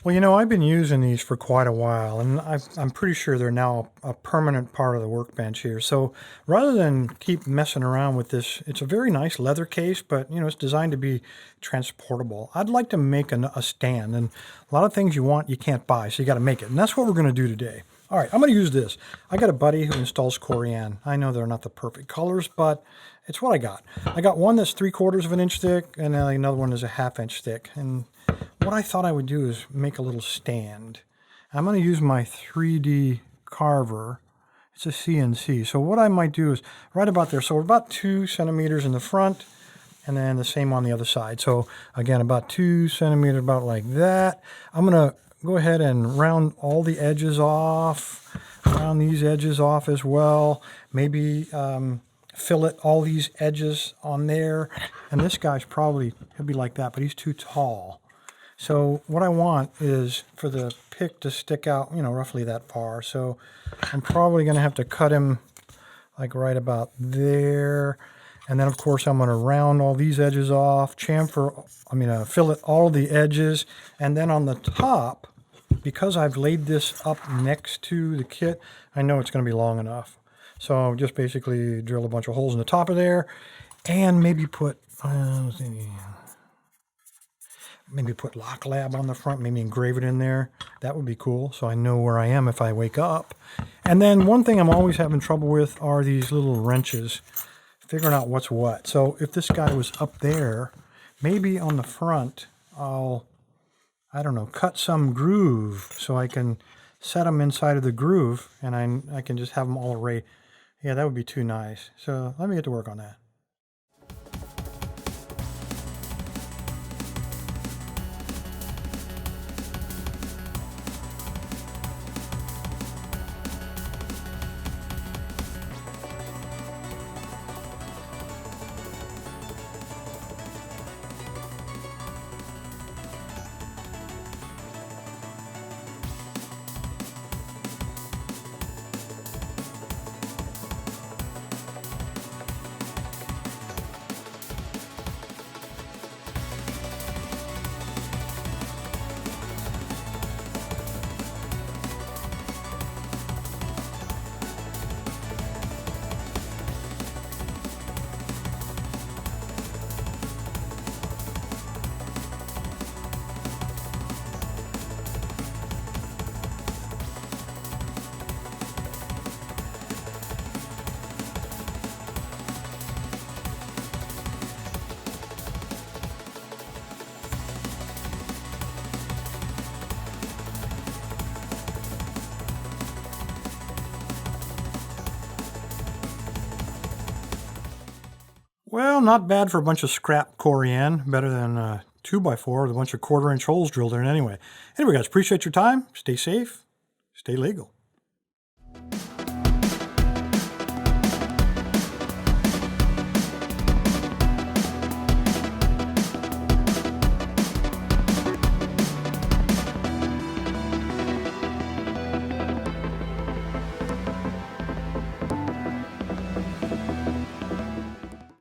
Well, I've been using these for quite a while, and I'm pretty sure they're now a permanent part of the workbench here. So rather than keep messing around with this, it's a very nice leather case, but it's designed to be transportable. I'd like to make a stand, and a lot of things you want you can't buy, so you got to make it, and that's what we're going to do today. All right, I'm going to use this. I got a buddy who installs corian. I know they're not the perfect colors, but it's what I got. I got one that's 3/4 of an inch thick, and then another one is a 1/2 inch thick, and what I thought I would do is make a little stand. I'm going to use my 3D carver. It's a CNC. So what I might do is right about there. So about 2 centimeters in the front, and then the same on the other side. So again, about 2 centimeters, about like that. I'm going to go ahead and round all the edges off, round these edges off as well. Maybe fillet all these edges on there. And this guy's probably, he'll be like that, but he's too tall. So what I want is for the pick to stick out, roughly that far. So I'm probably going to have to cut him like right about there. And then, of course, I'm going to round all these edges off, fillet all the edges. And then on the top, because I've laid this up next to the kit, I know it's going to be long enough. So I'll just basically drill a bunch of holes in the top of there and maybe put... maybe put Lock Lab on the front, maybe engrave it in there. That would be cool, so I know where I am if I wake up. And then one thing I'm always having trouble with are these little wrenches, figuring out what's what. So if this guy was up there, maybe on the front, I'll, I don't know, cut some groove so I can set them inside of the groove, and I can just have them all arrayed. Yeah, that would be too nice. So let me get to work on that. Well, not bad for a bunch of scrap corian. Better than 2x4 with a bunch of 1/4 inch holes drilled in it anyway. Anyway, guys, appreciate your time. Stay safe. Stay legal.